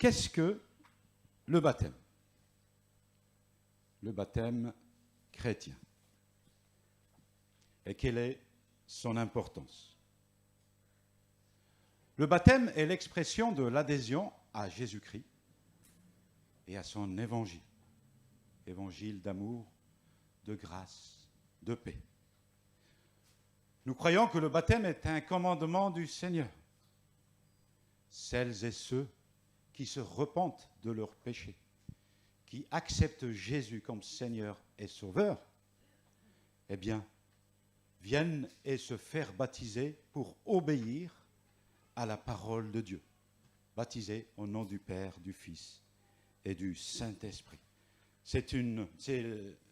qu'est-ce que le baptême? Le baptême chrétien. Et quelle est son importance? Le baptême est l'expression de l'adhésion à Jésus-Christ et à son évangile. Évangile d'amour, de grâce, de paix. Nous croyons que le baptême est un commandement du Seigneur. Celles et ceux qui se repentent de leurs péchés, qui acceptent Jésus comme Seigneur et Sauveur, eh bien, viennent et se faire baptiser pour obéir à la parole de Dieu. Baptisés au nom du Père, du Fils et du Saint-Esprit. C'est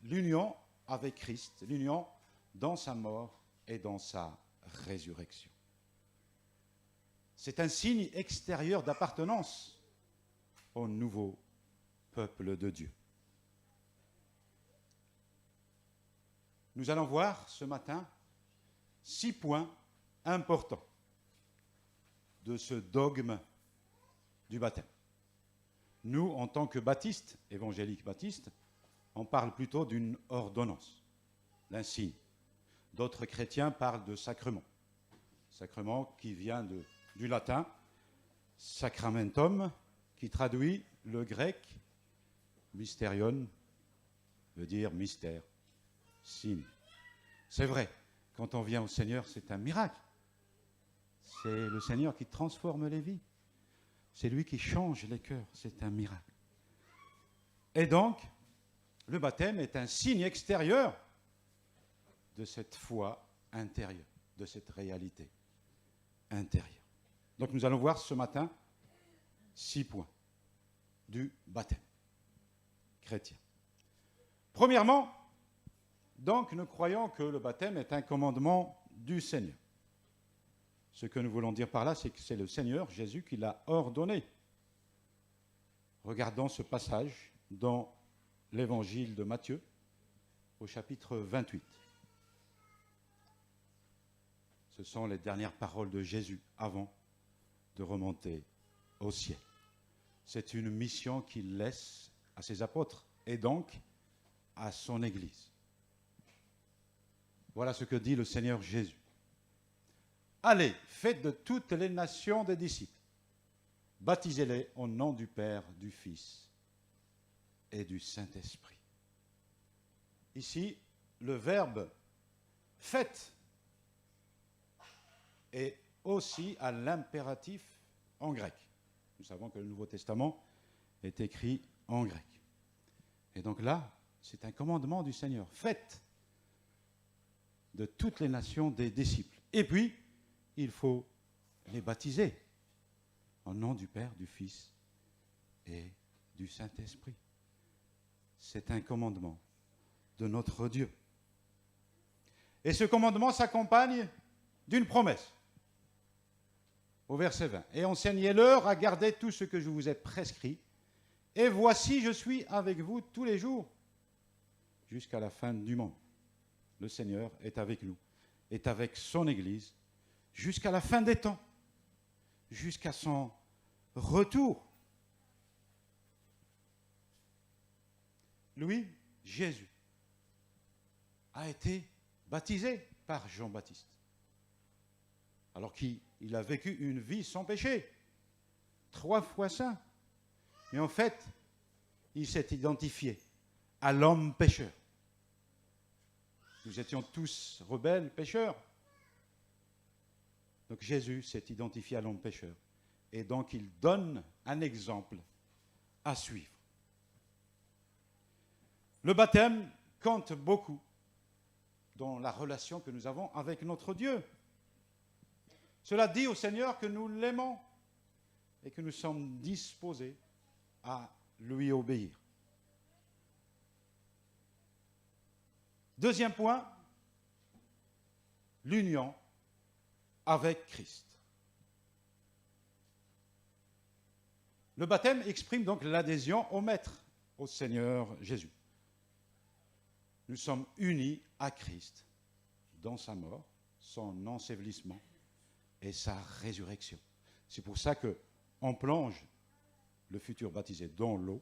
l'union avec Christ, l'union dans sa mort et dans sa résurrection. C'est un signe extérieur d'appartenance au nouveau peuple de Dieu. Nous allons voir ce matin 6 points importants de ce dogme du baptême. Nous, en tant que baptistes, évangéliques baptistes, on parle plutôt d'une ordonnance, d'un signe. D'autres chrétiens parlent de sacrement. Sacrement qui vient du latin, sacramentum, qui traduit le grec mysterion, veut dire mystère, signe. C'est vrai, quand on vient au Seigneur, c'est un miracle. C'est le Seigneur qui transforme les vies. C'est lui qui change les cœurs. C'est un miracle. Et donc, le baptême est un signe extérieur de cette foi intérieure, de cette réalité intérieure. Donc nous allons voir ce matin 6 points du baptême chrétien. Premièrement, donc nous croyons que le baptême est un commandement du Seigneur. Ce que nous voulons dire par là, c'est que c'est le Seigneur Jésus qui l'a ordonné. Regardons ce passage dans l'évangile de Matthieu, au chapitre 28. Ce sont les dernières paroles de Jésus avant de remonter au ciel. C'est une mission qu'il laisse à ses apôtres et donc à son Église. Voilà ce que dit le Seigneur Jésus. Allez, faites de toutes les nations des disciples. Baptisez-les au nom du Père, du Fils et du Saint-Esprit. Ici, le verbe « faites » est aussi à l'impératif en grec. Nous savons que le Nouveau Testament est écrit en grec. Et donc là, c'est un commandement du Seigneur. Faites de toutes les nations des disciples. Et puis, il faut les baptiser au nom du Père, du Fils et du Saint-Esprit. C'est un commandement de notre Dieu. Et ce commandement s'accompagne d'une promesse. Au verset 20. Et enseignez-leur à garder tout ce que je vous ai prescrit. Et voici, je suis avec vous tous les jours jusqu'à la fin du monde. Le Seigneur est avec nous, est avec son Église, jusqu'à la fin des temps, jusqu'à son retour. Lui, Jésus, a été baptisé par Jean-Baptiste, alors qu'il a vécu une vie sans péché, 3 fois saint. Mais en fait, il s'est identifié à l'homme pécheur. Nous étions tous rebelles, pécheurs. Donc Jésus s'est identifié à l'homme pécheur. Et donc il donne un exemple à suivre. Le baptême compte beaucoup dans la relation que nous avons avec notre Dieu. Cela dit au Seigneur que nous l'aimons et que nous sommes disposés à lui obéir. Deuxième point, l'union avec Christ. Le baptême exprime donc l'adhésion au Maître, au Seigneur Jésus. Nous sommes unis à Christ dans sa mort, son ensevelissement et sa résurrection. C'est pour ça qu'on plonge le futur baptisé dans l'eau,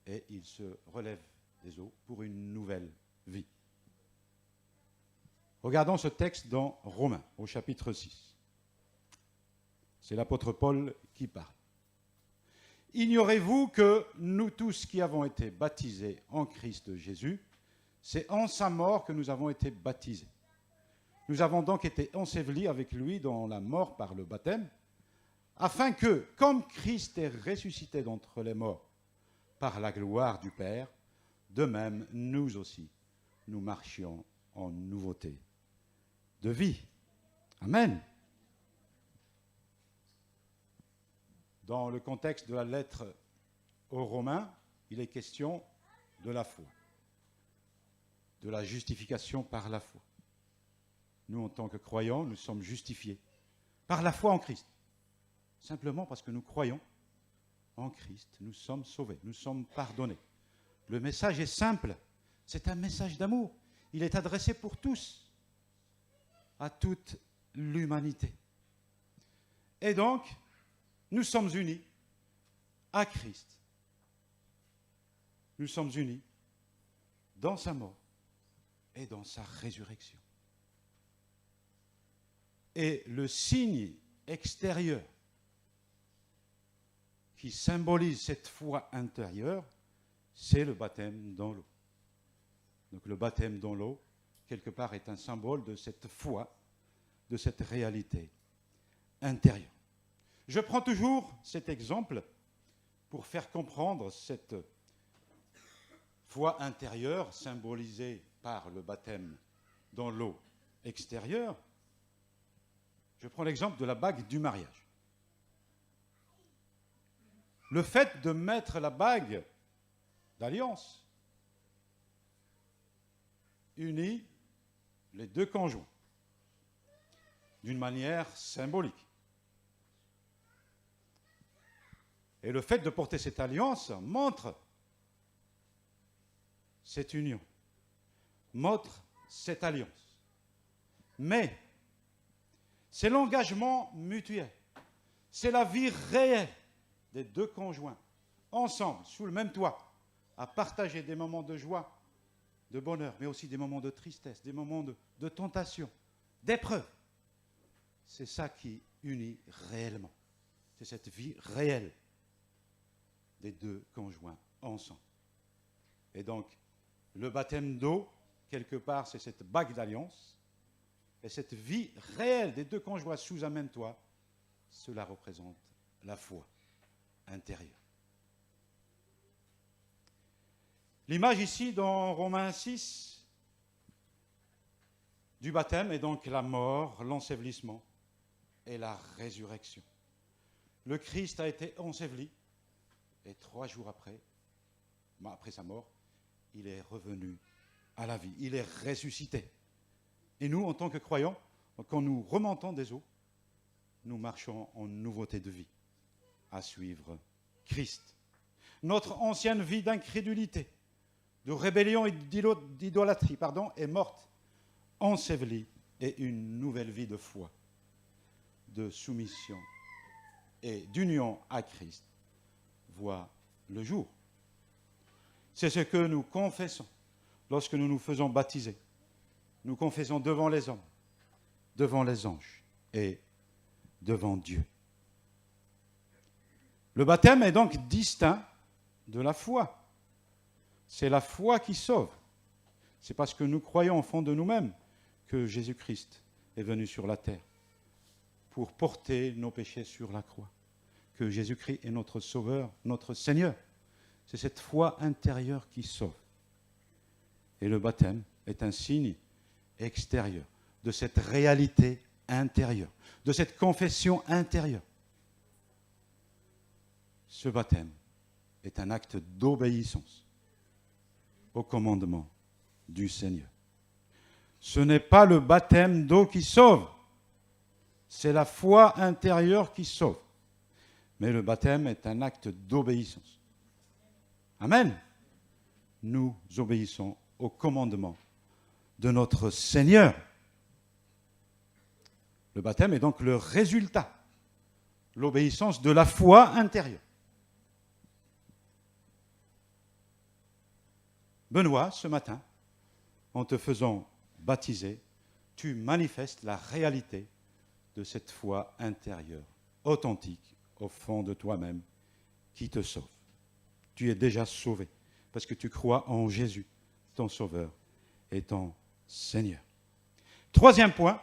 et il se relève des eaux pour une nouvelle vie. Regardons ce texte dans Romains, au chapitre 6. C'est l'apôtre Paul qui parle. Ignorez-vous que nous tous qui avons été baptisés en Christ Jésus, c'est en sa mort que nous avons été baptisés. Nous avons donc été ensevelis avec lui dans la mort par le baptême, afin que, comme Christ est ressuscité d'entre les morts par la gloire du Père, de même, nous aussi, nous marchions en nouveauté de vie. Amen. Dans le contexte de la lettre aux Romains, il est question de la foi, de la justification par la foi. Nous, en tant que croyants, nous sommes justifiés par la foi en Christ. Simplement parce que nous croyons en Christ, nous sommes sauvés, nous sommes pardonnés. Le message est simple, c'est un message d'amour. Il est adressé pour tous, à toute l'humanité. Et donc, nous sommes unis à Christ. Nous sommes unis dans sa mort et dans sa résurrection. Et le signe extérieur qui symbolise cette foi intérieure, c'est le baptême dans l'eau. Donc le baptême dans l'eau, quelque part, est un symbole de cette foi, de cette réalité intérieure. Je prends toujours cet exemple pour faire comprendre cette foi intérieure symbolisée par le baptême dans l'eau extérieure. Je prends l'exemple de la bague du mariage. Le fait de mettre la bague d'alliance unit les deux conjoints d'une manière symbolique. Et le fait de porter cette alliance montre cette union, montre cette alliance. Mais c'est l'engagement mutuel, c'est la vie réelle des deux conjoints, ensemble, sous le même toit, à partager des moments de joie, de bonheur, mais aussi des moments de tristesse, des moments de tentation, d'épreuve. C'est ça qui unit réellement. C'est cette vie réelle des deux conjoints ensemble. Et donc, le baptême d'eau, quelque part, c'est cette bague d'alliance. Et cette vie réelle des deux conjoints sous un même toit, cela représente la foi intérieure. L'image ici dans Romains 6 du baptême est donc la mort, l'ensevelissement et la résurrection. Le Christ a été enseveli et 3 jours après sa mort, il est revenu à la vie, il est ressuscité. Et nous, en tant que croyants, quand nous remontons des eaux, nous marchons en nouveauté de vie, à suivre Christ. Notre ancienne vie d'incrédulité, de rébellion et d'idolâtrie, est morte, ensevelie, et une nouvelle vie de foi, de soumission et d'union à Christ voit le jour. C'est ce que nous confessons lorsque nous nous faisons baptiser. Nous confessons devant les hommes, devant les anges et devant Dieu. Le baptême est donc distinct de la foi. C'est la foi qui sauve. C'est parce que nous croyons au fond de nous-mêmes que Jésus-Christ est venu sur la terre pour porter nos péchés sur la croix, que Jésus-Christ est notre Sauveur, notre Seigneur. C'est cette foi intérieure qui sauve. Et le baptême est un signe extérieur de cette réalité intérieure, de cette confession intérieure. Ce baptême est un acte d'obéissance au commandement du Seigneur. Ce n'est pas le baptême d'eau qui sauve, c'est la foi intérieure qui sauve. Mais le baptême est un acte d'obéissance. Amen. Nous obéissons au commandement de notre Seigneur. Le baptême est donc le résultat, l'obéissance de la foi intérieure. Benoît, ce matin, en te faisant baptiser, tu manifestes la réalité de cette foi intérieure, authentique, au fond de toi-même, qui te sauve. Tu es déjà sauvé, parce que tu crois en Jésus, ton Sauveur et ton Seigneur. Troisième point,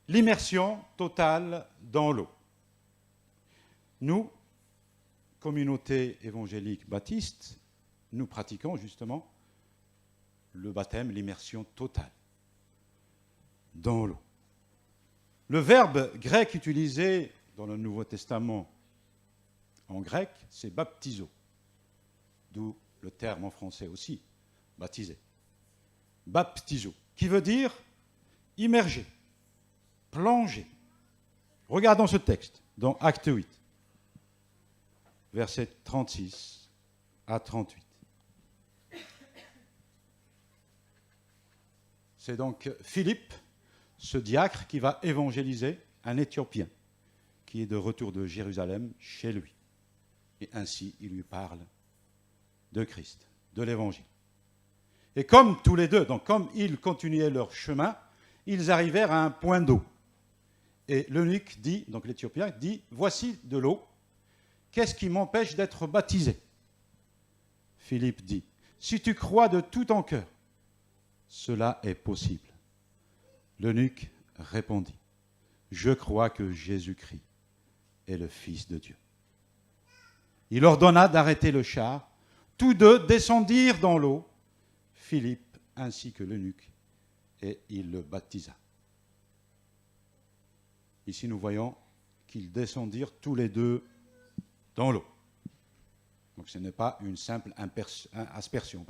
l'immersion totale dans l'eau. Nous, communauté évangélique baptiste, nous pratiquons justement le baptême, l'immersion totale dans l'eau. Le verbe grec utilisé dans le Nouveau Testament en grec, c'est baptizo, d'où le terme en français aussi, baptiser. Baptizo, qui veut dire immerger, plonger. Regardons ce texte dans Acte 8, versets 36 à 38. C'est donc Philippe, ce diacre, qui va évangéliser un Éthiopien qui est de retour de Jérusalem chez lui. Et ainsi, il lui parle de Christ, de l'Évangile. Et comme tous les deux, donc comme ils continuaient leur chemin, ils arrivèrent à un point d'eau. Et l'eunuque dit, donc l'Éthiopien dit, voici de l'eau, qu'est-ce qui m'empêche d'être baptisé? Philippe dit, si tu crois de tout ton cœur, cela est possible. L'eunuque répondit, je crois que Jésus-Christ est le Fils de Dieu. Il ordonna d'arrêter le char. Tous deux descendirent dans l'eau, Philippe ainsi que l'eunuque, et il le baptisa. Ici, nous voyons qu'ils descendirent tous les deux dans l'eau. Donc ce n'est pas une simple aspersion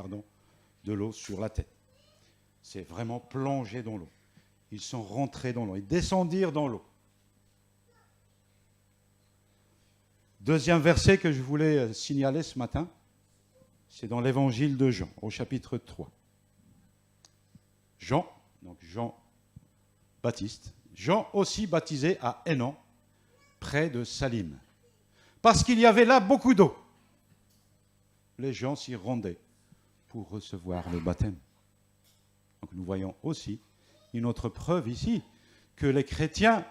de l'eau sur la tête. C'est vraiment plongé dans l'eau. Ils sont rentrés dans l'eau, ils descendirent dans l'eau. Deuxième verset que je voulais signaler ce matin, c'est dans l'évangile de Jean, au chapitre 3. Jean, donc Jean Baptiste, Jean aussi baptisé à Hénon, près de Salim, parce qu'il y avait là beaucoup d'eau. Les gens s'y rendaient pour recevoir le baptême. Donc nous voyons aussi une autre preuve ici que les chrétiens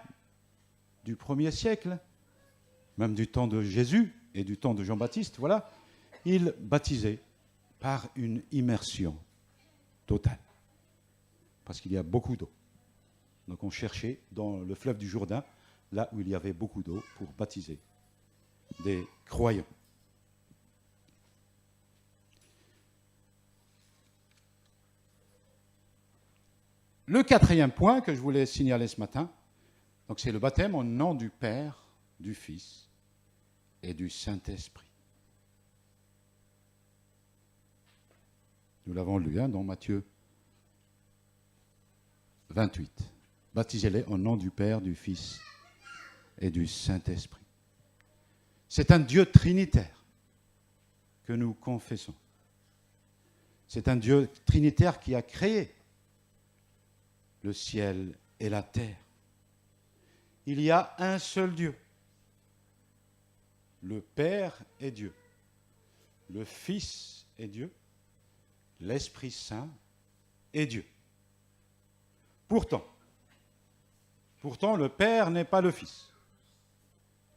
du 1er siècle, même du temps de Jésus et du temps de Jean-Baptiste, voilà, ils baptisaient par une immersion totale. Parce qu'il y a beaucoup d'eau. Donc on cherchait dans le fleuve du Jourdain, là où il y avait beaucoup d'eau, pour baptiser des croyants. Le quatrième point que je voulais signaler ce matin, donc c'est le baptême au nom du Père, du Fils et du Saint-Esprit. Nous l'avons lu dans Matthieu 28. Baptisez-les au nom du Père, du Fils et du Saint-Esprit. C'est un Dieu trinitaire que nous confessons. C'est un Dieu trinitaire qui a créé le ciel et la terre. Il y a un seul Dieu. Le Père est Dieu. Le Fils est Dieu. L'Esprit Saint est Dieu. Pourtant, le Père n'est pas le Fils.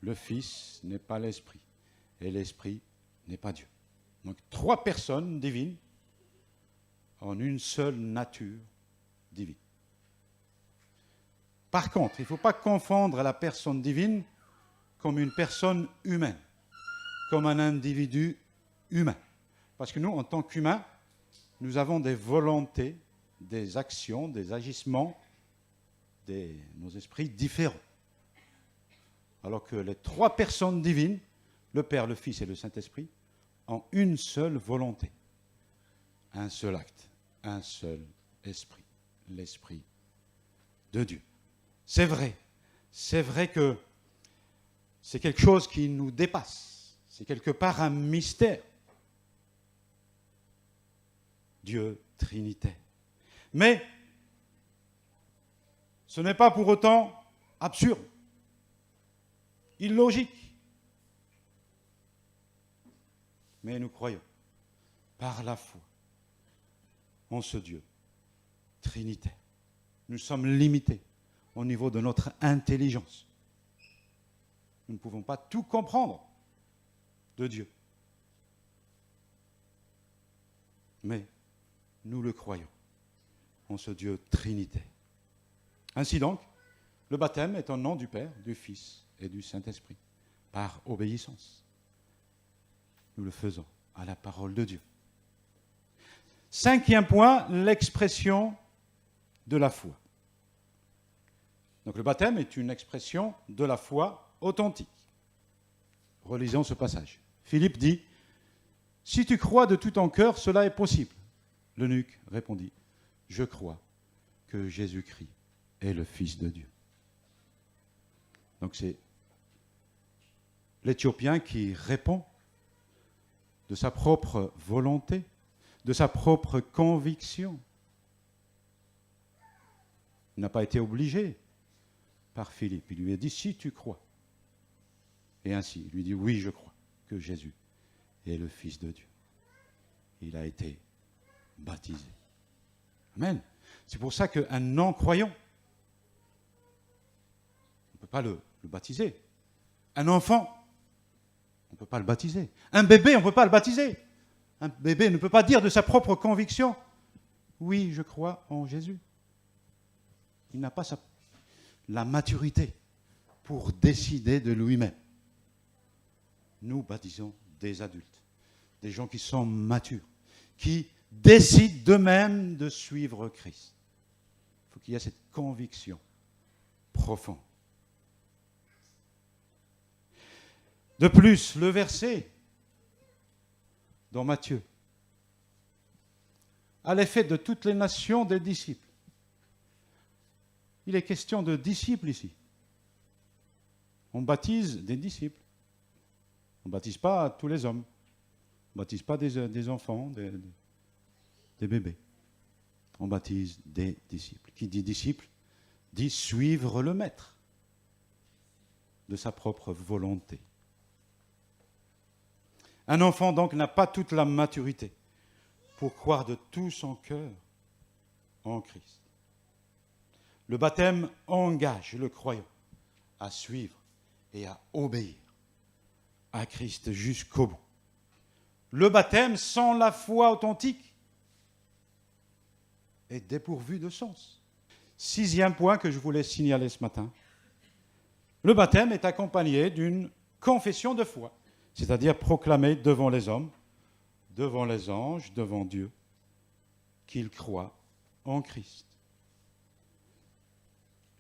Le Fils n'est pas l'Esprit. Et l'Esprit n'est pas Dieu. Donc 3 personnes divines en une seule nature divine. Par contre, il ne faut pas confondre la personne divine comme une personne humaine, comme un individu humain. Parce que nous, en tant qu'humains, nous avons des volontés, des actions, des agissements, nos esprits différents. Alors que les 3 personnes divines, le Père, le Fils et le Saint-Esprit, ont une seule volonté, un seul acte, un seul esprit, l'Esprit de Dieu. C'est vrai que c'est quelque chose qui nous dépasse, c'est quelque part un mystère. Dieu trinitaire. Mais ce n'est pas pour autant absurde, illogique. Mais nous croyons, par la foi, en ce Dieu trinitaire. Nous sommes limités au niveau de notre intelligence. Nous ne pouvons pas tout comprendre de Dieu. Mais nous le croyons en ce Dieu trinitaire. Ainsi donc, le baptême est au nom du Père, du Fils et du Saint-Esprit, par obéissance. Nous le faisons à la parole de Dieu. 5e point, l'expression de la foi. Donc le baptême est une expression de la foi authentique. Relisons ce passage. Philippe dit, « Si tu crois de tout ton cœur, cela est possible. » L'eunuque répondit, « Je crois que Jésus-Christ est le Fils de Dieu. » Donc c'est l'Éthiopien qui répond de sa propre volonté, de sa propre conviction. Il n'a pas été obligé par Philippe. Il lui a dit, si tu crois. Et ainsi, il lui dit, oui, je crois que Jésus est le Fils de Dieu. Il a été baptisé. Amen. C'est pour ça qu'un non-croyant, on ne peut pas le baptiser. Un enfant, on ne peut pas le baptiser. Un bébé, on ne peut pas le baptiser. Un bébé ne peut pas dire de sa propre conviction, oui, je crois en Jésus. Il n'a pas la maturité pour décider de lui-même. Nous baptisons des adultes, des gens qui sont matures, qui décident d'eux-mêmes de suivre Christ. Il faut qu'il y ait cette conviction profonde. De plus, le verset dans Matthieu a l'effet de toutes les nations des disciples. Il est question de disciples ici. On baptise des disciples. On ne baptise pas tous les hommes. On ne baptise pas des enfants, des bébés. On baptise des disciples. Qui dit disciple dit suivre le maître de sa propre volonté. Un enfant donc n'a pas toute la maturité pour croire de tout son cœur en Christ. Le baptême engage le croyant à suivre et à obéir à Christ jusqu'au bout. Le baptême sans la foi authentique est dépourvu de sens. 6e point que je voulais signaler ce matin. Le baptême est accompagné d'une confession de foi, c'est-à-dire proclamer devant les hommes, devant les anges, devant Dieu, qu'il croit en Christ.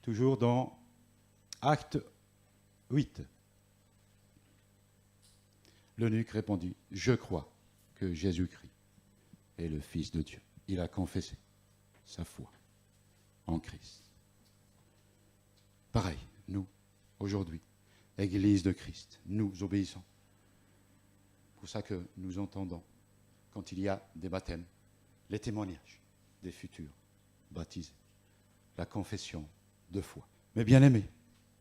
Toujours dans Acte 8. L'eunuque répondit, « Je crois que Jésus-Christ est le Fils de Dieu. » Il a confessé sa foi en Christ. Pareil, nous, aujourd'hui, Église de Christ, nous obéissons. C'est pour ça que nous entendons, quand il y a des baptêmes, les témoignages des futurs baptisés, la confession de foi. Mais bien aimés,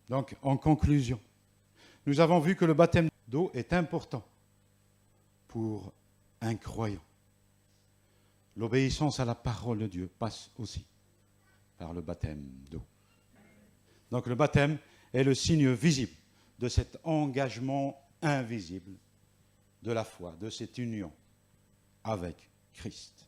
donc en conclusion, nous avons vu que le baptême d'eau est important pour un croyant. L'obéissance à la parole de Dieu passe aussi par le baptême d'eau. Donc le baptême est le signe visible de cet engagement invisible de la foi, de cette union avec Christ.